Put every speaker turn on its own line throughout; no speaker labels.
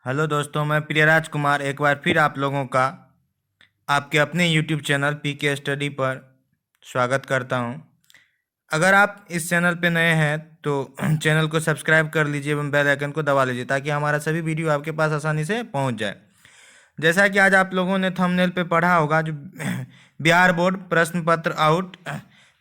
Hello दोस्तों, मैं प्रियराज कुमार एक बार फिर आप लोगों का आपके अपने यूट्यूब चैनल पीके स्टडी पर स्वागत करता हूं। अगर आप इस चैनल पे नए हैं तो चैनल को सब्सक्राइब कर लीजिए एवं बेल आइकन को दबा लीजिए ताकि हमारा सभी वीडियो आपके पास आसानी से पहुंच जाए। जैसा कि आज आप लोगों ने थंबनेल पे पढ़ा होगा, जो बिहार बोर्ड प्रश्न पत्र आउट,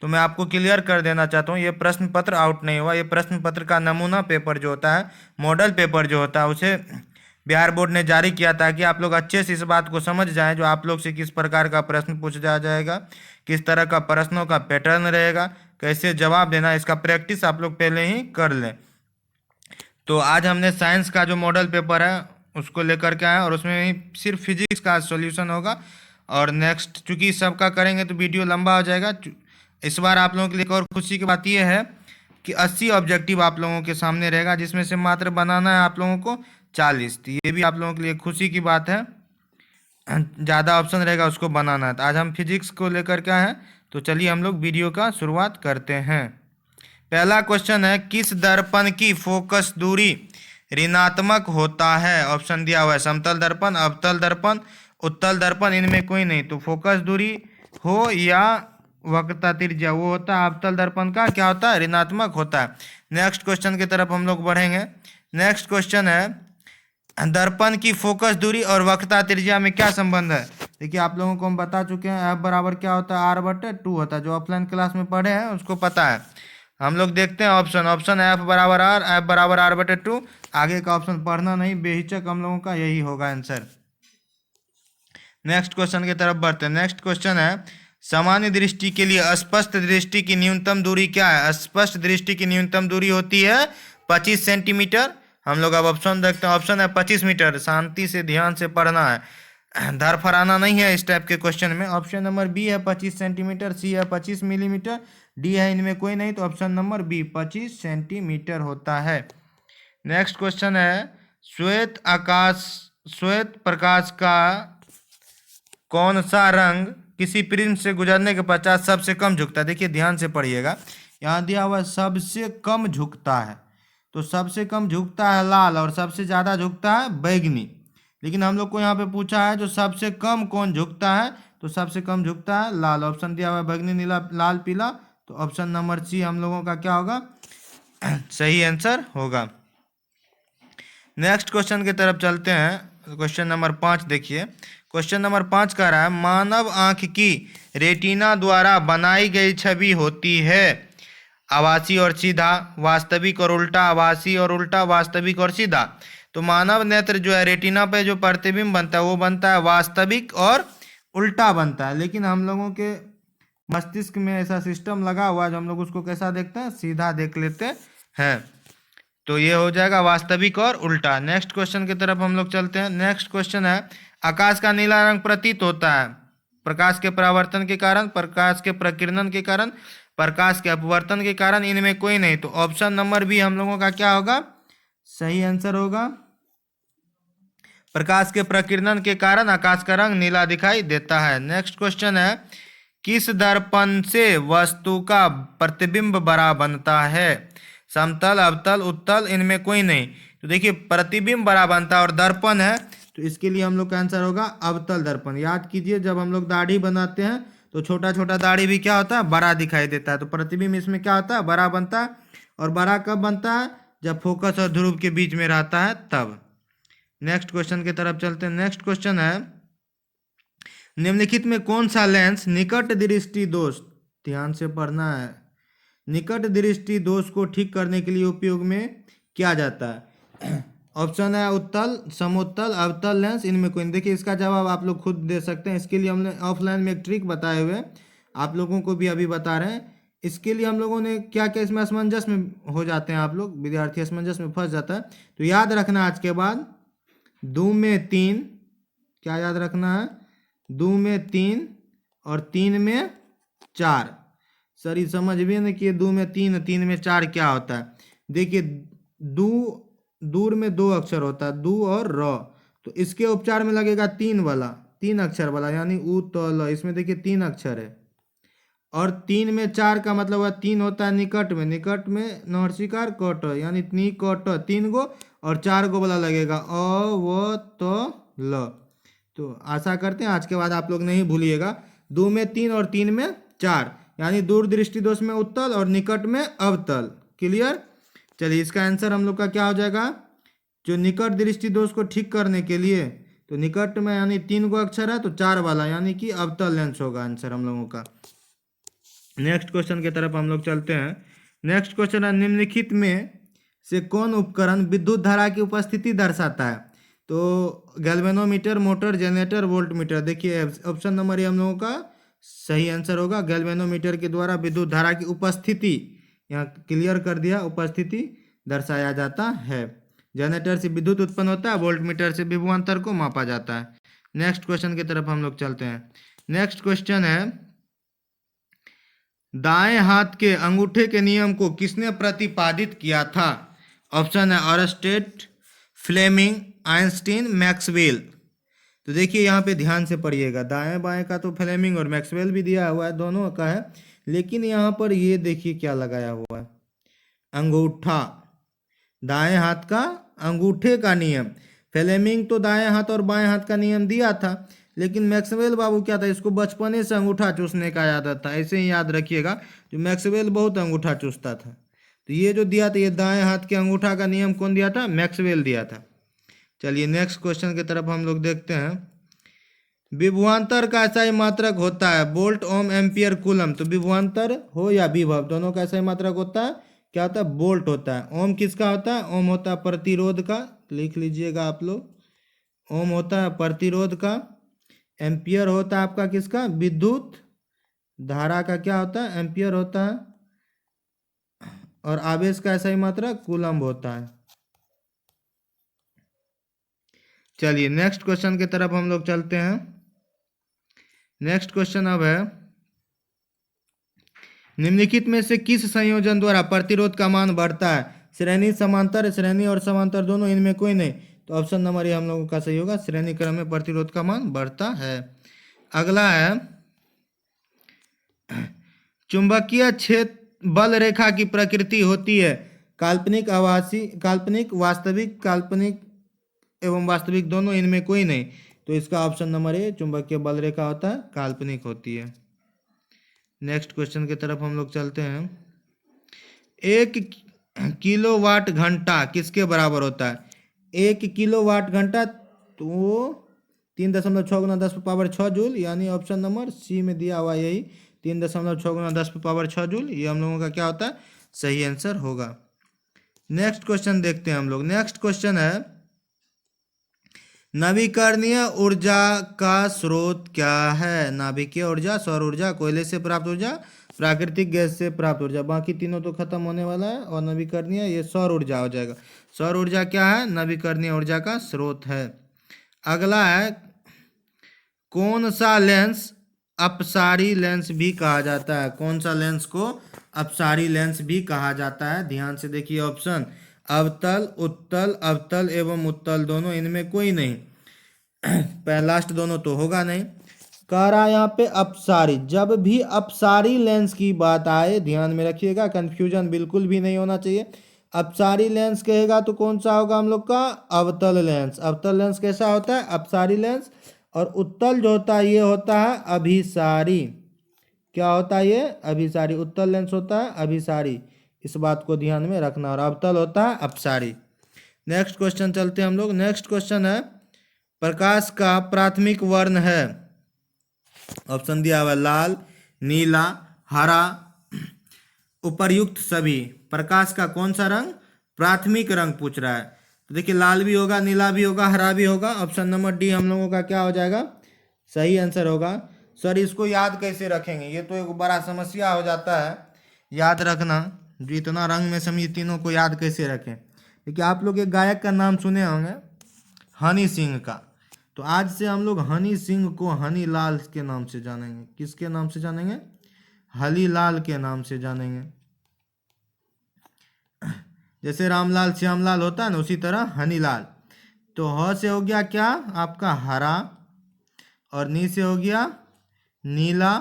तो मैं आपको क्लियर कर देना चाहता हूँ, ये प्रश्न पत्र आउट नहीं हुआ। ये प्रश्न पत्र का नमूना पेपर जो होता है, मॉडल पेपर जो होता है, उसे बिहार बोर्ड ने जारी किया ताकि आप लोग अच्छे से इस बात को समझ जाएं जो आप लोग से किस प्रकार का प्रश्न पूछा जाएगा, किस तरह का प्रश्नों का पैटर्न रहेगा, कैसे जवाब देना, इसका प्रैक्टिस आप लोग पहले ही कर लें। तो आज हमने साइंस का जो मॉडल पेपर है उसको लेकर के आए और उसमें ही सिर्फ फिजिक्स का सॉल्यूशन होगा। और नेक्स्ट चूंकि सबका करेंगे तो वीडियो लंबा हो जाएगा। इस बार आप लोगों के लिए एक और खुशी की बात यह है कि 80 ऑब्जेक्टिव आप लोगों के सामने रहेगा, जिसमें से मात्र बनाना है आप लोगों को 40। तो ये भी आप लोगों के लिए खुशी की बात है, ज़्यादा ऑप्शन रहेगा उसको बनाना है। तो आज हम फिजिक्स को लेकर के आए हैं, तो चलिए हम लोग वीडियो का शुरुआत करते हैं। पहला क्वेश्चन है, किस दर्पण की फोकस दूरी ऋणात्मक होता है? ऑप्शन दिया हुआ है समतल दर्पण, अवतल दर्पण, उत्तल दर्पण, इनमें कोई नहीं। तो फोकस दूरी हो या वक्रता त्रिज्या, वो होता है अवतल दर्पण का क्या होता है? ऋणात्मक होता है। नेक्स्ट क्वेश्चन की तरफ हम लोग बढ़ेंगे। नेक्स्ट क्वेश्चन है, दर्पण की फोकस दूरी और वक्रता त्रिज्या में क्या संबंध है? देखिए आप लोगों को हम बता चुके हैं, एफ बराबर क्या होता है? R/2 होता है। जो ऑफलाइन क्लास में पढ़े हैं उसको पता है। हम लोग देखते हैं ऑप्शन एफ बराबर आर, एफ बराबर R/2। आगे का ऑप्शन पढ़ना नहीं, बेहिचक हम लोगों का यही होगा आंसर। नेक्स्ट क्वेश्चन की तरफ बढ़ते हैं। नेक्स्ट क्वेश्चन है, सामान्य दृष्टि के लिए स्पष्ट दृष्टि की न्यूनतम दूरी क्या है? स्पष्ट दृष्टि की न्यूनतम दूरी होती है 25 सेंटीमीटर। हम लोग अब ऑप्शन देखते हैं। ऑप्शन है 25 मीटर। शांति से ध्यान से पढ़ना है, धरफराना नहीं है इस टाइप के क्वेश्चन में। ऑप्शन नंबर बी है 25 सेंटीमीटर, सी है 25 मिलीमीटर, डी है इनमें कोई नहीं। तो ऑप्शन नंबर बी 25 सेंटीमीटर होता है। नेक्स्ट क्वेश्चन है, श्वेत प्रकाश का कौन सा रंग किसी प्रिज्म से गुजरने के पश्चात सबसे कम झुकता है? देखिए ध्यान से पढ़िएगा, यहाँ दिया हुआ सबसे कम झुकता है। तो सबसे कम झुकता है लाल और सबसे ज़्यादा झुकता है बैगनी। लेकिन हम लोग को यहाँ पे पूछा है जो सबसे कम कौन झुकता है, तो सबसे कम झुकता है लाल। ऑप्शन दिया हुआ है बैगनी, नीला, लाल, पीला। तो ऑप्शन नंबर सी हम लोगों का क्या होगा? सही आंसर होगा। नेक्स्ट क्वेश्चन की तरफ चलते हैं। क्वेश्चन नंबर 5 देखिए। क्वेश्चन नंबर 5 कह रहा है, मानव आंख की रेटिना द्वारा बनाई गई छवि होती है आभासी और सीधा, वास्तविक और उल्टा, आभासी और उल्टा, वास्तविक और सीधा। तो मानव नेत्र जो है, रेटिना पे जो प्रतिबिंब बनता है वो बनता है वास्तविक और उल्टा बनता है। लेकिन हम लोगों के मस्तिष्क में ऐसा सिस्टम लगा हुआ है जो हम लोग उसको कैसा देखते हैं? सीधा देख लेते हैं। तो ये हो जाएगा वास्तविक और उल्टा। नेक्स्ट क्वेश्चन की तरफ हम लोग चलते हैं। नेक्स्ट क्वेश्चन है, आकाश का नीला रंग प्रतीत होता है प्रकाश के परावर्तन के कारण, प्रकाश के प्रकीर्णन के कारण, प्रकाश के अपवर्तन के कारण, इनमें कोई नहीं। तो ऑप्शन नंबर बी हम लोगों का क्या होगा? सही आंसर होगा। प्रकाश के प्रकीर्णन के कारण आकाश का रंग नीला दिखाई देता है। नेक्स्ट क्वेश्चन है, किस दर्पण से वस्तु का प्रतिबिंब बड़ा बनता है? समतल, अवतल, उत्तल, इनमें कोई नहीं। तो देखिए प्रतिबिंब बड़ा बनता है और दर्पण है, तो इसके लिए हम लोग का आंसर होगा अवतल दर्पण। याद कीजिए, जब हम लोग दाढ़ी बनाते हैं तो छोटा छोटा दाढ़ी भी क्या होता है? बड़ा दिखाई देता है। तो प्रतिबिंब इसमें क्या होता है? बड़ा बनता है। और बड़ा कब बनता है? जब फोकस और ध्रुव के बीच में रहता है तब। नेक्स्ट क्वेश्चन की तरफ चलते हैं। नेक्स्ट क्वेश्चन है, निम्नलिखित में कौन सा लेंस निकट दृष्टि दोष, ध्यान से पढ़ना है, निकट दृष्टि दोष को ठीक करने के लिए उपयोग में किया जाता है? ऑप्शन है उत्तल, समोत्तल, अवतल लेंस, इनमें कोई नहीं। देखिए इसका जवाब आप लोग खुद दे सकते हैं। इसके लिए हमने ऑफलाइन में एक ट्रिक बताए हुए, आप लोगों को भी अभी बता रहे हैं। इसके लिए हम लोगों ने क्या क्या, इसमें असमंजस में हो जाते हैं आप लोग, विद्यार्थी असमंजस में फंस जाता है। तो याद रखना आज के बाद, 2 में 3, क्या याद रखना है? 2 में 3 और 3 में 4। सर ये समझ भी नहीं कि 2 में 3, 3 में 4 क्या होता है। देखिए दूर में 2 अक्षर होता है, दू और र। तो इसके उपचार में लगेगा 3 वाला, 3 अक्षर वाला, यानी उ तो ल। इसमें देखिए 3 अक्षर है। और 3 में 4 का मतलब हुआ 3 होता है निकट में, निकट में नरसिकार कट, यानी निकट 3 गो, और 4 को बोला लगेगा अ व तो ल। तो आशा करते हैं आज के बाद आप लोग नहीं भूलिएगा। 2 में 3 और 3 में 4, यानी दूर दृष्टि दोष में उत्तल और निकट में अवतल। क्लियर। चलिए इसका आंसर हम लोग का क्या हो जाएगा, जो निकट दृष्टि दोष को ठीक करने के लिए, तो निकट में यानी 3 गो अक्षर है तो 4 वाला यानी कि अवतल लेंस होगा आंसर हम लोगों का। नेक्स्ट क्वेश्चन की तरफ हम लोग चलते हैं। नेक्स्ट क्वेश्चन है, निम्नलिखित में से कौन उपकरण विद्युत धारा की उपस्थिति दर्शाता है। तो गैल्वेनोमीटर, मोटर, जनरेटर, वोल्टमीटर। देखिए ऑप्शन नंबर ए हम लोगों का सही आंसर होगा। गैल्वेनोमीटर के द्वारा विद्युत धारा की उपस्थिति, यहाँ क्लियर कर दिया, उपस्थिति दर्शाया जाता है। जनरेटर से विद्युत उत्पन्न होता है, वोल्टमीटर से विभवांतर को मापा जाता है। नेक्स्ट क्वेश्चन की तरफ हम लोग चलते हैं। नेक्स्ट क्वेश्चन है, दाएं हाथ के अंगूठे के नियम को किसने प्रतिपादित किया था। ऑप्शन है ऑरस्टेड, फ्लेमिंग, आइंस्टीन, मैक्सवेल। तो देखिए यहाँ पे ध्यान से पढ़िएगा, दाएं बाएं का तो फ्लेमिंग और मैक्सवेल भी दिया हुआ है, दोनों का है, लेकिन यहाँ पर ये देखिए क्या लगाया हुआ है, अंगूठा, दाएं हाथ का अंगूठे का नियम। फ्लेमिंग तो दाएं हाथ और बाएं हाथ का नियम दिया था, लेकिन मैक्सवेल बाबू क्या था, इसको बचपने से अंगूठा चूसने का आदत था। ऐसे ही याद रखिएगा, जो मैक्सवेल बहुत अंगूठा चूसता था। तो ये जो दिया था, ये दाएं हाथ के अंगूठा का नियम कौन दिया था, मैक्सवेल दिया था। चलिए नेक्स्ट क्वेश्चन की तरफ हम लोग देखते हैं। विभवांतर का SI मात्रक होता है वोल्ट, ओम, एम्पियर, कूलम। तो विभवांतर हो या विभव, दोनों का SI मात्रक होता है क्या होता है, वोल्ट होता है। ओम किसका होता है, ओम होता है प्रतिरोध का, लिख लीजिएगा आप लोग, ओम होता है प्रतिरोध का। एम्पियर होता है आपका किसका, विद्युत धारा का क्या होता है, एम्पियर होता है। और आवेश का SI मात्रक कूलम्ब होता है। चलिए नेक्स्ट क्वेश्चन की तरफ हम लोग चलते हैं। नेक्स्ट क्वेश्चन अब है, निम्नलिखित में से किस संयोजन द्वारा प्रतिरोध का मान बढ़ता है। श्रेणी, समांतर, श्रेणी और समांतर दोनों, इनमें कोई नहीं। तो ऑप्शन नंबर ए हम लोगों का सही होगा, श्रेणी क्रम में प्रतिरोध का मान बढ़ता है। अगला है, चुंबकीय क्षेत्र बल रेखा की प्रकृति होती है काल्पनिक, आभासी, काल्पनिक, वास्तविक, काल्पनिक एवं वास्तविक दोनों, इनमें कोई नहीं। तो इसका ऑप्शन नंबर ए चुंबकीय बल रेखा होता है, काल्पनिक होती है। नेक्स्ट क्वेश्चन की तरफ हम लोग चलते हैं। 1 किलोवाट घंटा किसके बराबर होता है। 1 किलोवाट घंटा तो 3.6 गुना 10 पावर 6 जूल, यानी ऑप्शन नंबर सी में दिया हुआ यही 3.6 गुना 10 पावर 6 जूल, ये हम लोगों का क्या होता है, सही आंसर होगा। नेक्स्ट क्वेश्चन देखते हैं हम लोग। नेक्स्ट क्वेश्चन है, नवीकरणीय ऊर्जा का स्रोत क्या है। नाभिकीय ऊर्जा, सौर ऊर्जा, कोयले से प्राप्त ऊर्जा, प्राकृतिक गैस से प्राप्त ऊर्जा। बाकी तीनों तो खत्म होने वाला है, और नवीकरणीय ये सौर ऊर्जा हो जाएगा। सौर ऊर्जा क्या है, नवीकरणीय ऊर्जा का स्रोत है। अगला है, कौन सा लेंस अपसारी लेंस भी कहा जाता है। कौन सा लेंस को अपसारी लेंस भी कहा जाता है। ध्यान से देखिए ऑप्शन, अवतल, उत्तल, अवतल एवं उत्तल दोनों, इनमें कोई नहीं। लास्ट दोनों तो होगा नहीं। कह रहा है यहाँ पे अपसारी। जब भी अपसारी लेंस की बात आए ध्यान में रखिएगा, कंफ्यूजन बिल्कुल भी नहीं होना चाहिए। अपसारी लेंस कहेगा तो कौन सा होगा हम लोग का, अवतल लेंस। अवतल लेंस कैसा होता है, अपसारी लेंस। और उत्तल जो होता है ये होता है अभिसारी। क्या होता है ये, अभिसारी। उत्तल लेंस होता है अभिसारी, इस बात को ध्यान में रखना। और अवतल होता है अपसारी। नेक्स्ट क्वेश्चन चलते हैं हम लोग। नेक्स्ट क्वेश्चन है, प्रकाश का प्राथमिक वर्ण है। ऑप्शन दिया हुआ लाल, नीला, हरा, उपर्युक्त सभी। प्रकाश का कौन सा रंग प्राथमिक रंग पूछ रहा है। तो देखिए लाल भी होगा, नीला भी होगा, हरा भी होगा। ऑप्शन नंबर डी हम लोगों का क्या हो जाएगा, सही आंसर होगा। सर इसको याद कैसे रखेंगे, ये तो एक बड़ा समस्या हो जाता है याद रखना, जो इतना रंग में सभी तीनों को याद कैसे रखें। देखिए आप लोग एक गायक का नाम सुने होंगे, हनी सिंह का। तो आज से हम लोग हनी सिंह को हनी लाल के नाम से जानेंगे। किसके नाम से जानेंगे, हनी लाल के नाम से जानेंगे। जैसे रामलाल श्यामलाल होता है ना, उसी तरह हनी लाल। तो ह से हो गया क्या आपका हरा, और नी से हो गया नीला,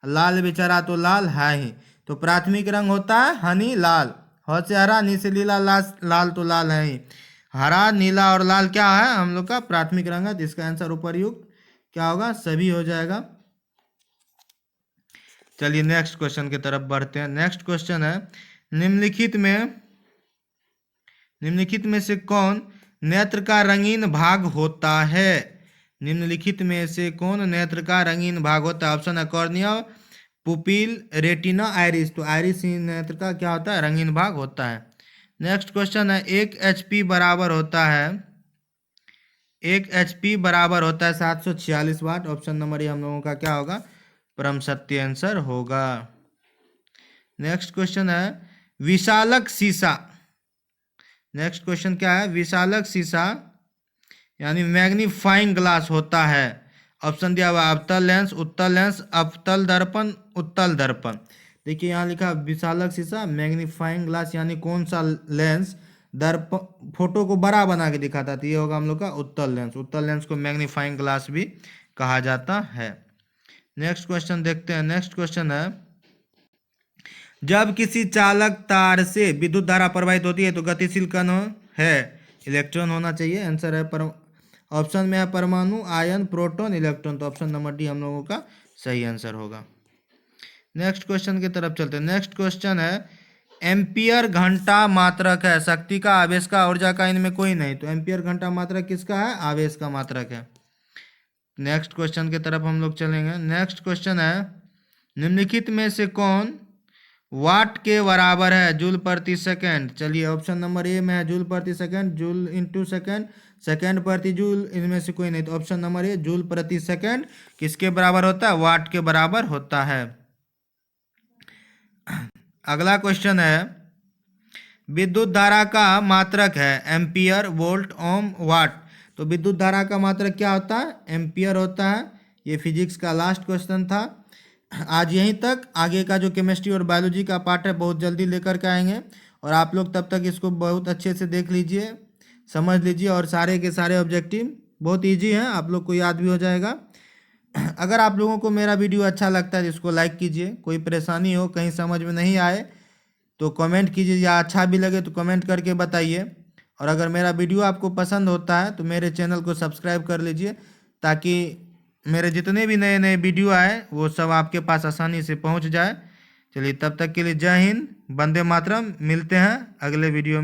लाल बेचारा तो लाल है ही। तो प्राथमिक रंग होता है हनी लाल। ह से हरा, नी से नीला, लाल तो लाल है ही। हरा, नीला और लाल क्या है हम लोग का प्राथमिक रंग है, जिसका आंसर उपर्युक्त क्या होगा, सभी हो जाएगा। चलिए नेक्स्ट क्वेश्चन की तरफ बढ़ते हैं। नेक्स्ट क्वेश्चन है, निम्नलिखित में से कौन नेत्र का रंगीन भाग होता है? निम्नलिखित में से कौन नेत्र का रंगीन भाग होता है? ऑप्शन है कॉर्निया, पुपिल, रेटिना, आइरिस। तो आइरिस ही नेत्र का क्या होता है, रंगीन भाग होता है। नेक्स्ट क्वेश्चन है, 1 HP बराबर होता है 746 वाट। ऑप्शन नंबर ये हम लोगों का क्या होगा, परम सत्य आंसर होगा। नेक्स्ट क्वेश्चन है, विशालक शीशा। नेक्स्ट क्वेश्चन क्या है, विशालक शीशा यानी मैग्नीफाइंग ग्लास होता है। ऑप्शन दिया हुआ अवतल लेंस, उत्तल लेंस, अवतल दर्पण, उत्तल दर्पण। देखिए यहाँ लिखा विशालक शीशा, मैग्नीफाइंग ग्लास यानी कौन सा लेंस दर्पण फोटो को बड़ा बना के दिखाता है, तो ये होगा हम लोग का उत्तल लेंस। उत्तल लेंस को मैग्नीफाइंग ग्लास भी कहा जाता है। नेक्स्ट क्वेश्चन देखते हैं। नेक्स्ट क्वेश्चन है, जब किसी चालक तार से विद्युत धारा प्रवाहित होती है तो गतिशील कण है, इलेक्ट्रॉन होना चाहिए। आंसर है ऑप्शन में है परमाणु, आयन, प्रोटॉन, इलेक्ट्रॉन। तो ऑप्शन नंबर डी हम लोगों का सही आंसर होगा। नेक्स्ट क्वेश्चन की तरफ चलते हैं। नेक्स्ट क्वेश्चन है, एम्पियर घंटा मात्रक है, शक्ति का, आवेश का, ऊर्जा का, इनमें कोई नहीं। तो एम्पियर घंटा मात्रक किसका है, आवेश का मात्रक है। नेक्स्ट क्वेश्चन की तरफ हम लोग चलेंगे। नेक्स्ट क्वेश्चन है, निम्नलिखित में से कौन वाट के बराबर है, जूल प्रति सेकंड? चलिए ऑप्शन नंबर ए में है जूल प्रति second, joule into second, second प्रति जूल, इनमें से कोई नहीं। तो ऑप्शन नंबर ए जूल प्रति सेकंड किसके बराबर होता है, वाट के बराबर होता है। अगला क्वेश्चन है, विद्युत धारा का मात्रक है एम्पियर, वोल्ट, ओम, वाट। तो विद्युत धारा का मात्रक क्या होता है, एम्पियर होता है। ये फिजिक्स का लास्ट क्वेश्चन था। आज यहीं तक, आगे का जो केमिस्ट्री और बायोलॉजी का पार्ट है बहुत जल्दी लेकर के आएंगे, और आप लोग तब तक इसको बहुत अच्छे से देख लीजिए, समझ लीजिए, और सारे के सारे ऑब्जेक्टिव बहुत इजी हैं, आप लोग को याद भी हो जाएगा। अगर आप लोगों को मेरा वीडियो अच्छा लगता है तो इसको लाइक कीजिए। कोई परेशानी हो, कहीं समझ में नहीं आए तो कमेंट कीजिए, या अच्छा भी लगे तो कमेंट करके बताइए। और अगर मेरा वीडियो आपको पसंद होता है तो मेरे चैनल को सब्सक्राइब कर लीजिए, ताकि मेरे जितने भी नए नए वीडियो आए वो सब आपके पास आसानी से पहुंच जाए। चलिए तब तक के लिए जय हिंद, वंदे मातरम। मिलते हैं अगले वीडियो में।